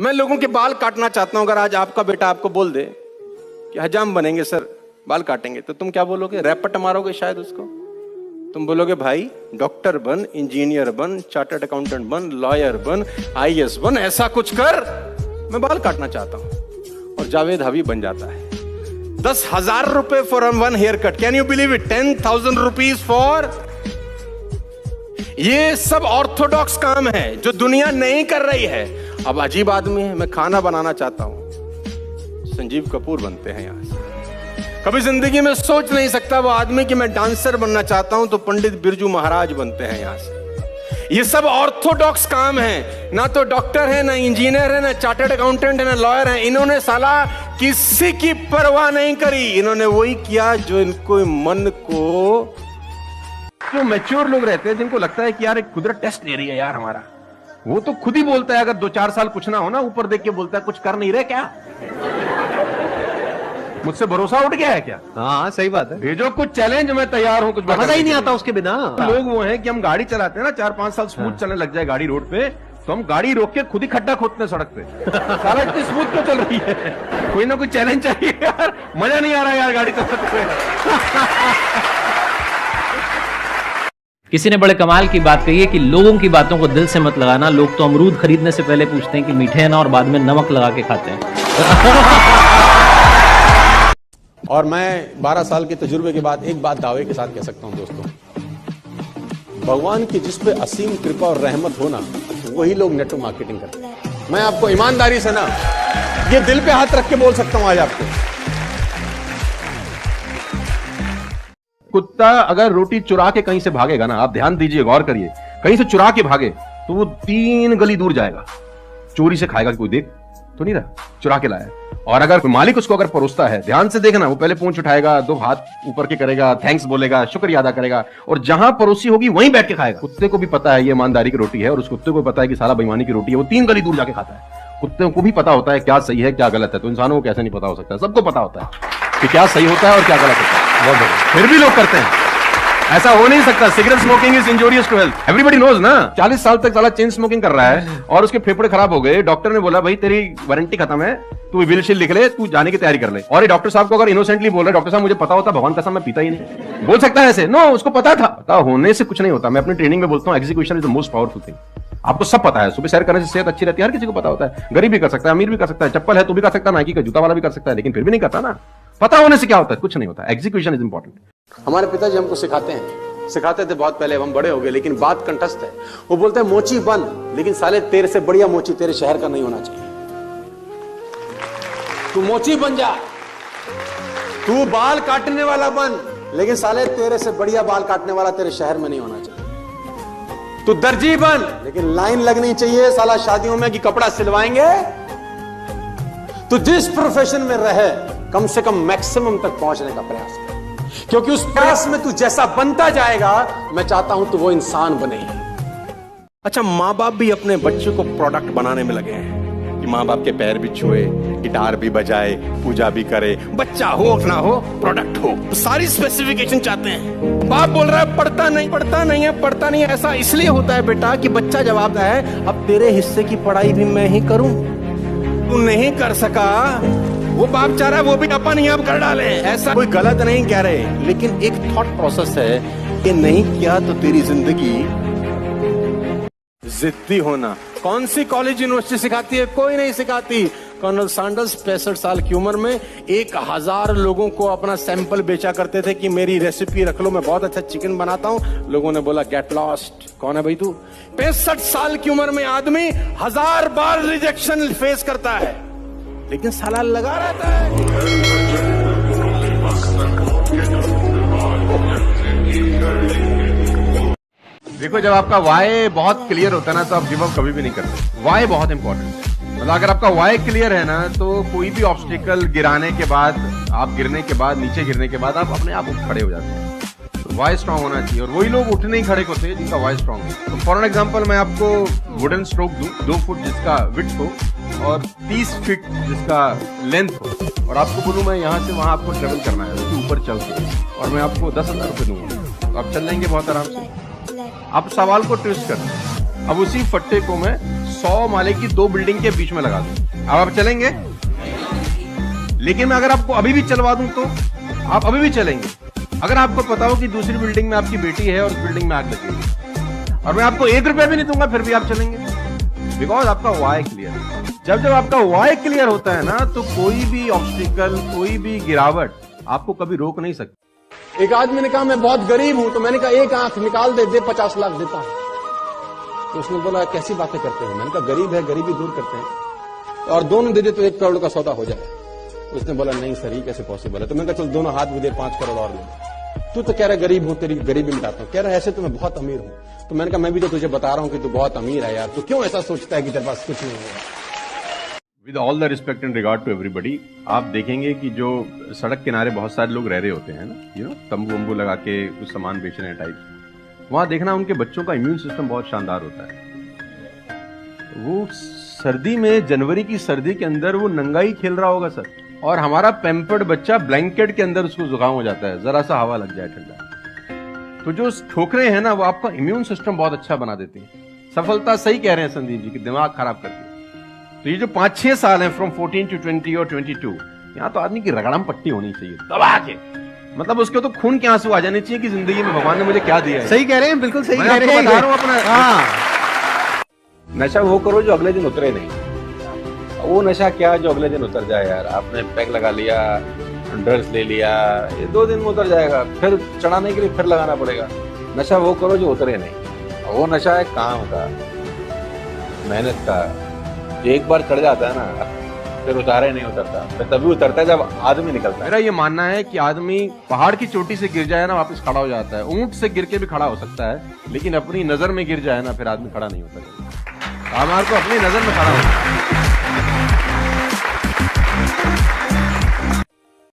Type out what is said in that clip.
मैं लोगों के बाल काटना चाहता हूं। अगर आज आपका बेटा आपको बोल दे कि हजाम बनेंगे सर, बाल काटेंगे, तो तुम क्या बोलोगे? रैपट मारोगे शायद उसको। तुम बोलोगे भाई डॉक्टर बन, इंजीनियर बन, चार्टर्ड अकाउंटेंट बन, लॉयर बन, आईएएस बन, ऐसा कुछ कर, मैं बाल काटना चाहता हूं। और जावेद हबीब बन जाता है। 10,000 रुपए for one haircut. Can you believe it? 10,000 rupees for. ये सब ऑर्थोडॉक्स काम है जो दुनिया नहीं कर रही है। अब अजीब आदमी है, मैं खाना बनाना चाहता हूं, संजीव कपूर बनते हैं यहां से। कभी जिंदगी में सोच नहीं सकता वो आदमी कि मैं डांसर बनना चाहता हूं, तो पंडित बिरजू महाराज बनते हैं यहां से। ये सब ऑर्थोडॉक्स काम है। ना तो डॉक्टर है, ना इंजीनियर है, ना चार्टर्ड अकाउंटेंट है, ना लॉयर है। इन्होंने साला किसी की परवाह नहीं करी। इन्होंने वही किया जो इनको मन को। जो मैच्योर लोग रहते हैं, जिनको लगता है कि यार एक कुदरत टेस्ट ले रही है यार हमारा, वो तो खुद ही बोलता है। अगर 2-4 साल कुछ ना हो ना, ऊपर देख के बोलता है कुछ कर नहीं रहे क्या? मुझसे भरोसा उठ गया है क्या? हाँ सही बात है। भेजो कुछ चैलेंज, मैं तैयार हूं। कुछ मजा ही नहीं आता उसके बिना। लोग वो हैं कि हम गाड़ी चलाते हैं ना, 4-5 साल स्मूथ चलने लग जाए गाड़ी रोड पे, तो हम गाड़ी रोक के खुद ही खड्डा खोदते हैं सड़क पे। साला इतनी स्मूथ क्यों चल रही है? कोई ना कोई चैलेंज चाहिए यार। मजा नहीं आ रहा यार गाड़ी चलाते हुए। किसी ने बड़े कमाल की बात कही है कि लोगों की बातों को दिल से मत लगाना। लोग तो अमरूद खरीदने से पहले पूछते हैं कि मीठे हैं ना, और बाद में नमक लगा के खाते हैं। और मैं 12 साल के तजुर्बे के बाद एक बात दावे के साथ कह सकता हूं दोस्तों, भगवान की जिस पे असीम कृपा और रहमत हो ना, वही लोग नेटवर्क मार्केटिंग करते हैं। मैं आपको ईमानदारी से ना, ये दिल पे हाथ रख के बोल सकता हूं आज आपको, कुत्ता अगर रोटी चुरा के कहीं से भागेगा ना, आप ध्यान दीजिए, गौर करिए, कहीं से चुरा के भागे तो वो 3 गली दूर जाएगा। चोरी से खाएगा, कोई देख तो नहीं रहा, चुरा के लाया। और अगर मालिक उसको अगर परोसता है, ध्यान से देखना, वो पहले पूंछ उठाएगा, 2 हाथ ऊपर के करेगा, थैंक्स बोलेगा, शुक्रिया अदा करेगा, और जहां परोसी होगी वहीं बैठ के खाएगा। कुत्ते को भी पता है ये ईमानदारी की रोटी है, और उस कुत्ते को पता है कि साला बेईमानी की रोटी है, वो 3 गली दूर जाके खाता है। कुत्ते को भी पता होता है क्या सही है क्या गलत है, तो इंसानों को कैसे नहीं पता हो सकता? सबको पता होता है कि क्या सही होता है और क्या गलत होता है। बहुत बढ़िया, फिर भी लोग करते हैं। ऐसा हो नहीं सकता। Cigarette smoking is injurious to health, everybody knows ना। 40 साल तक साला चेन स्मोकिंग कर रहा है और उसके फेफड़े खराब हो गए। डॉक्टर ने बोला भाई तेरी वारंटी खत्म है, तू विल शील्ड लिख ले, तू जाने की तैयारी कर ले। और ये डॉक्टर साहब को अगर इनोसेंटली बोल रहे, डॉक्टर साहब मुझे पता होता, भगवान कसम मैं पीता ही नहीं, बोल सकता है ऐसे? नो, उसको पता था। पता होने से कुछ नहीं होता। मैं अपनी ट्रेनिंग में बोलता हूँ, execution is the most powerful thing. आपको सब पता है, सुबह सैर करने से सेहत अच्छी रहती है, हर किसी को पता होता है। गरीब भी कर सकता है, अमीर भी कर सकता है, चप्पल है तो भी कर सकता है, नाइकी का जूता वाला भी कर सकता है, लेकिन फिर भी नहीं करता ना। पता होने से क्या होता है? कुछ नहीं होता। Execution is important. हमारे पिताजी हमको सिखाते थे बहुत पहले, हम बड़े हो गए, लेकिन बात कंठस्थ है। वो बोलते हैं मोची बन, लेकिन साले तेरे से बढ़िया मोची तेरे शहर का नहीं होना चाहिए। तू मोची बन जा, तू बाल काटने वाला बन, लेकिन साले तेरे से बढ़िया बाल काटने वाला तेरे शहर में नहीं होना चाहिए। तू दर्जी बन, लेकिन लाइन लगनी चाहिए साला शादियों में कि कपड़ा सिलवाएंगे। तू जिस प्रोफेशन में रहे, कम से कम मैक्सिमम तक पहुंचने का प्रयास कर, क्योंकि उस प्रयास में तू जैसा बनता जाएगा, मैं चाहता हूं तू वो इंसान बने। अच्छा, माँ बाप भी अपने बच्चों को प्रोडक्ट बनाने में लगे हैं कि माँ बाप के पैर भी छुए, गिटार भी बजाए, पूजा भी करे, बच्चा हो ना हो प्रोडक्ट हो, सारी स्पेसिफिकेशन चाहते हैं। बाप बोल रहा है पढ़ता नहीं है। ऐसा इसलिए होता है बेटा कि बच्चा जवाबदा है, अब तेरे हिस्से की पढ़ाई भी मैं ही करूं। तू नहीं कर सका, वो बाप चाह रहा है वो भी अपन ही अब कर डाले। ऐसा कोई गलत नहीं कह रहे, लेकिन एक थॉट प्रोसेस है कि नहीं किया तो तेरी जिंदगी जिद्दी होना। कौन सी कॉलेज यूनिवर्सिटी सिखाती है? कोई नहीं सिखाती। कर्नल सैंडर्स 65 साल की उम्र में 1000 लोगों को अपना सैंपल बेचा करते थे कि मेरी रेसिपी रख लो, मैं बहुत अच्छा चिकन बनाता हूं। लोगों ने बोला गेट लॉस्ट, कौन है भाई तू? 65 साल की उम्र में आदमी 1000 बार रिजेक्शन फेस करता है, लेकिन साला लगा रहता है। देखो, जब आपका वाई बहुत क्लियर होता है ना, तो आप गिव अप कभी भी नहीं करते। वाई बहुत इंपॉर्टेंट है। मतलब अगर आपका वाई क्लियर है ना, तो कोई भी ऑब्स्टिकल गिराने के बाद, आप गिरने के बाद, नीचे गिरने के बाद आप अपने आप खड़े हो जाते हैं। तो वाई स्ट्रांग होना चाहिए, और वही लोग उठने ही खड़े होते हैं जिनका वाई स्ट्रांग है। तो फॉर एग्जांपल मैं आपको वुडन स्ट्रोक दूं, 2 फुट जिसका विड्थ हो और 30 फीट जिसका लेंथ हो, और आपको बोलूं मैं यहाँ से वहां आपको ट्रेवल करना है उसके ऊपर चल के, और मैं आपको 10,000 रुपये दूंगा, तो आप चल लेंगे बहुत आराम से। आप सवाल को ट्विस्ट करते हैं। अब उसी फट्टे को मैं 100 माले की 2 बिल्डिंग के बीच में लगा दूं, अब आप चलेंगे? लेकिन मैं अगर आपको अभी भी चलवा दूं तो आप अभी भी चलेंगे? अगर आपको पता हो कि दूसरी बिल्डिंग में आपकी बेटी है और उस बिल्डिंग में आग लगेगी और मैं आपको 1 रुपया भी नहीं दूंगा, फिर भी आप चलेंगे? बिकॉज आपका वाई क्लियर है। जब आपका वाई क्लियर होता है ना, तो कोई भी ऑब्स्टिकल, कोई भी गिरावट आपको कभी रोक नहीं सकती। एक आदमी ने कहा मैं बहुत गरीब हूं, तो मैंने कहा एक आंख निकाल दे 50 लाख देता हूं। तो उसने बोला कैसी बातें करते हो? मैंने कहा गरीब है, गरीबी दूर करते हैं, और दोनों दे दे तो 1 करोड़ का सौदा हो जाए। उसने बोला नहीं सर, ये कैसे पॉसिबल है? तो मैंने कहा चल दोनों हाथ भी दे, 5 करोड़ और ले। तू तो कह रहा गरीब हूं, तेरी गरीबी मिटाता हूं। कह रहा ऐसे तो मैं बहुत अमीर हूं। तो मैंने कहा मैं भी तो तुझे बता रहा हूं कि तू बहुत अमीर है यार, तो क्यों ऐसा सोचता है कि तेरे पास कुछ नहीं होगा? With all the respect and regard to everybody, आप देखेंगे कि जो सड़क किनारे बहुत सारे लोग रह रहे होते हैं ना, तंबू वंबू लगा के कुछ सामान बेच रहे हैं टाइप, वहां देखना उनके बच्चों का इम्यून सिस्टम बहुत शानदार होता है। वो सर्दी में, जनवरी की सर्दी के अंदर वो नंगा ही खेल रहा होगा सर, और हमारा पैम्पर्ड बच्चा ब्लैंकेट के अंदर उसको जुकाम हो जाता है, जरा सा हवा लग जाए ठंडा। तो जो ठोकरें हैं ना, वो आपका इम्यून सिस्टम बहुत अच्छा बना देती है। सफलता सही कह रहे हैं संदीप जी कि दिमाग खराब करती है। तो ये जो 5-6 साल हैं फ्रॉम 14 to 20 और 22, यहाँ तो आदमी की रगड़म पट्टी होनी चाहिए दबा के, मतलब उसके तो खून के आंसू आ जाने चाहिए कि जिंदगी में भगवान ने मुझे क्या दिया है। सही कह रहे हैं, बिल्कुल सही मैं कह रहे आपको बता हैं। रहा हूं अपना। हाँ, नशा वो करो जो अगले दिन उतरे नहीं। वो नशा क्या जो अगले दिन उतर जाए यार? आपने पैक लगा लिया, ड्रग्स ले लिया, ये 2 दिन में उतर जाएगा, फिर चढ़ाने के लिए फिर लगाना पड़ेगा। नशा वो करो जो उतरे नहीं। वो नशा है काम का, मेहनत का। एक बार चढ़ जाता है ना, फिर उतारे नहीं उतरता, फिर तभी उतरता है जब आदमी निकलता है। मेरा ये मानना है कि आदमी पहाड़ की चोटी से गिर जाए ना, वापस खड़ा हो जाता है। ऊंट से गिर के भी खड़ा हो सकता है, लेकिन अपनी नजर में गिर जाए ना, फिर आदमी खड़ा नहीं होता। हमारे को अपनी नजर में खड़ा होता है।